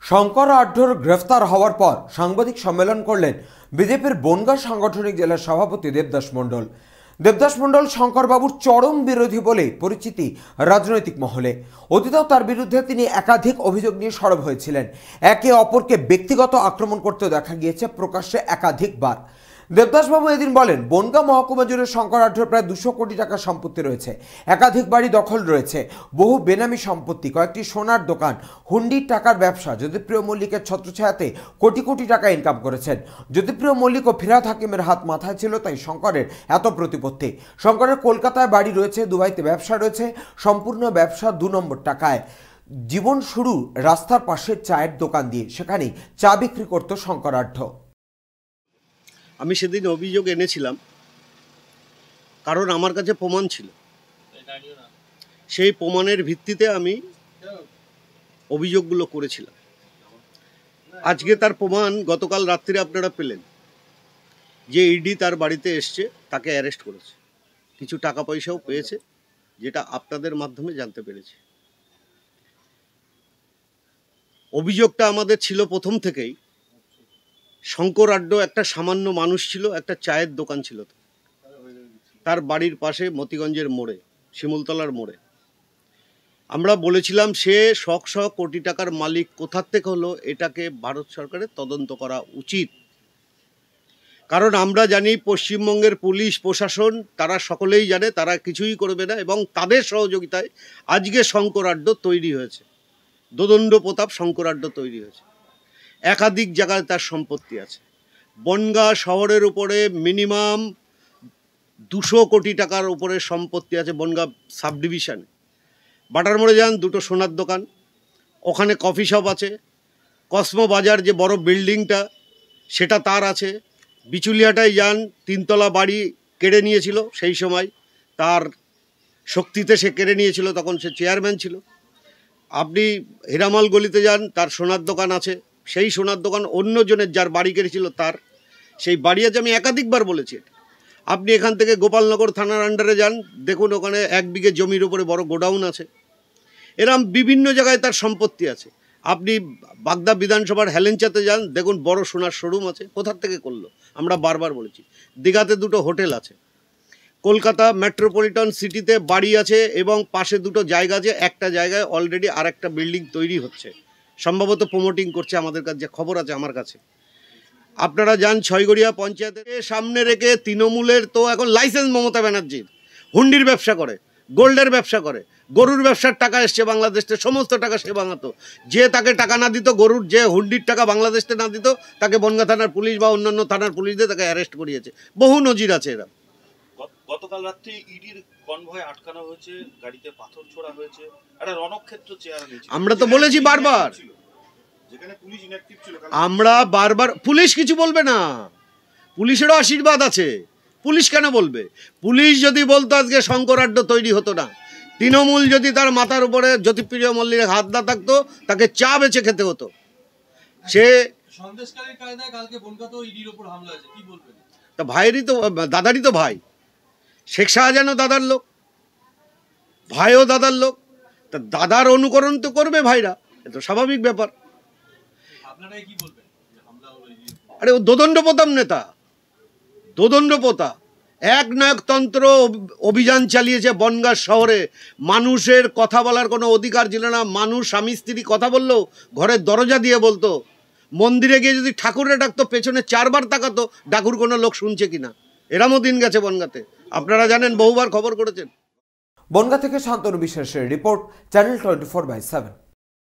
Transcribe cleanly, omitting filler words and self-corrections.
শঙ্কর আঢ্যর গ্রেফতার হওয়ার পর সাংবাদিক সম্মেলন করলেন বিজেপির বনগাঁ সাংগঠনিক জেলার সভাপতি দেবদাস মণ্ডল। দেবদাস মণ্ডল শঙ্করবাবুর চরম বিরোধী বলে পরিচিতি রাজনৈতিক মহলে। অতীতেও তার বিরুদ্ধে তিনি একাধিক অভিযোগ নিয়ে সরব হয়েছিলেন। একে অপরকে ব্যক্তিগত আক্রমণ করতে দেখা গিয়েছে প্রকাশ্যে একাধিকবার। দেবদাসবাবু এদিন বলেন, বনগাঁ মহকুমা জুড়ে শঙ্কর আঢ্যর প্রায় 200 কোটি টাকার সম্পত্তি রয়েছে, একাধিক বাড়ি দখল রয়েছে, বহু বেনামি সম্পত্তি, কয়েকটি সোনার দোকান, হুন্ডির টাকার ব্যবসা। জ্যোতিপ্রিয় মল্লিকের ছত্রছায়াতে কোটি কোটি টাকা ইনকাম করেছেন। জ্যোতিপ্রিয় মল্লিক ও ফিরহাদ হাকিমের হাত মাথায় ছিল, তাই শঙ্করের এত প্রতিপত্তি। শঙ্করের কলকাতায় বাড়ি রয়েছে, দুবাইতে ব্যবসা রয়েছে, সম্পূর্ণ ব্যবসা 2 নম্বর টাকায়। জীবন শুরু রাস্তার পাশের চায়ের দোকান দিয়ে, সেখানেই চা বিক্রি করত শঙ্কর আঢ্য। আমি সেদিন অভিযোগ এনেছিলাম কারণ আমার কাছে প্রমাণ ছিল, সেই প্রমাণের ভিত্তিতে আমি অভিযোগগুলো করেছিলাম। আজকে তার প্রমাণ গতকাল রাত্রে আপনারা পেলেন যে ইডি তার বাড়িতে এসছে, তাকে অ্যারেস্ট করেছে, কিছু টাকা পয়সাও পেয়েছে, যেটা আপনাদের মাধ্যমে জানতে পেরেছি। অভিযোগটা আমাদের ছিল প্রথম থেকেই, শঙ্কর আঢ্য একটা সামান্য মানুষ ছিল, একটা চায়ের দোকান ছিল তার বাড়ির পাশে মতিগঞ্জের মোড়ে, শিমুলতলার মোড়ে। আমরা বলেছিলাম সে শখ কোটি টাকার মালিক কোথার থেকে হলো, এটাকে ভারত সরকারের তদন্ত করা উচিত। কারণ আমরা জানি পশ্চিমবঙ্গের পুলিশ প্রশাসন, তারা সকলেই জানে তারা কিছুই করবে না, এবং তাদের সহযোগিতায় আজকে শঙ্কর আঢ্য তৈরি হয়েছে, দোদণ্ড প্রতাপ শঙ্কর আঢ্য তৈরি হয়েছে। একাধিক জায়গায় তার সম্পত্তি আছে। বনগাঁ শহরের উপরে মিনিমাম 200 কোটি টাকার উপরে সম্পত্তি আছে বনগাঁ সাব ডিভিশনে। বাটার মোড়ে যান, 2টো সোনার দোকান, ওখানে কফি শপ আছে। কসমো বাজার যে বড় বিল্ডিংটা, সেটা তার আছে। বিচুলিয়াটায় যান, 3 তলা বাড়ি কেড়ে নিয়েছিল, সেই সময় তার শক্তিতে সে কেড়ে নিয়েছিল, তখন সে চেয়ারম্যান ছিল। আপনি হীরামল গলিতে যান, তার সোনার দোকান আছে, সেই সোনার দোকান অন্যজনের, যার বাড়ি কেড়েছিল তার সেই বাড়ি আছে। আমি একাধিকবার বলেছি। আপনি এখান থেকে গোপালনগর থানার আন্ডারে যান, দেখুন ওখানে 1 বিঘে জমির উপরে বড় গোডাউন আছে। এরম বিভিন্ন জায়গায় তার সম্পত্তি আছে। আপনি বাগদা বিধানসভার হেলেঞ্চাতে যান, দেখুন বড় সোনার শোরুম আছে। কোথার থেকে করলো? আমরা বারবার বলেছি। দীঘাতে 2টো হোটেল আছে, কলকাতা মেট্রোপলিটন সিটিতে বাড়ি আছে, এবং পাশে 2টো জায়গা আছে। একটা জায়গায় অলরেডি আরেকটা বিল্ডিং তৈরি হচ্ছে, সম্ভবত প্রমোটিং করছে, আমাদের কাছে খবর আছে আমার কাছে। আপনারা যান ছয়গড়িয়া পঞ্চায়েতের সামনে রেখে তৃণমূলের তো এখন লাইসেন্স মমতা ব্যানার্জির, হুন্ডির ব্যবসা করে, গোল্ডের ব্যবসা করে, গরুর ব্যবসার টাকা এসছে বাংলাদেশে, সমস্ত টাকা সে ভাঙাতো। যে তাকে টাকা না দিত, গরুর যে হুন্ডির টাকা বাংলাদেশে না দিত, তাকে বনগাঁ থানার পুলিশ বা অন্যান্য থানার পুলিশ দিয়ে তাকে অ্যারেস্ট করিয়েছে। বহু নজির আছে এরা। গতকাল রাত্রে ইডির কনভয় আটকানো হয়েছে, গাড়িতে পাথর ছোড়া হয়েছে, একটা রণক্ষেত্র চেহারা নিয়েছে। আমরা তো বলেছি বারবার, যেখানে পুলিশ ইনঅ্যাক্টিভ ছিল, আমরা বারবার, পুলিশ কিছু বলবে না, পুলিশেরও আশীর্বাদ আছে। পুলিশ কেন বলবে? পুলিশ যদি বলতো আজকে শঙ্কর আঢ্য তৈরি হতো না। তৃণমূল যদি তার মাথার উপরে জ্যোতিপ্রিয় মল্লিকের হাত না থাকতো, তাকে চা বেচে খেতে হতো। সে সন্দেশকারীর কায়দায় কালকে বনগাঁতেও ইডির উপর হামলা হয়েছে, কি বলবেন? তা ভাইয়েরই তো, দাদারই তো ভাই। শেখ শাহজাহানও দাদার লোক, ভাইও দাদার লোক। তা দাদার অনুকরণ তো করবে ভাইরা, এত স্বাভাবিক ব্যাপার। আপনারাই কি বলবেন? আরে ও দোদণ্ড প্রতাপ নেতা, দোদণ্ড প্রতাপ একনায়কতন্ত্র অভিযান চালিয়েছে বনগাঁ শহরে। মানুষের কথা বলার কোনো অধিকার ছিল না। মানুষ স্বামী স্ত্রী কথা বললেও ঘরের দরজা দিয়ে বলতো। মন্দিরে গিয়ে যদি ঠাকুরে ডাকতো, পেছনে 4 বার তাকাতো ডাকুর কোনো লোক শুনছে কিনা। এরমও দিন গেছে বনগাঁতে, আপনারা জানেন, বহুবার খবর করেছেন। বনগাঁ থেকে শান্তনু বিশ্বাসের রিপোর্ট, চ্যানেল 24/7।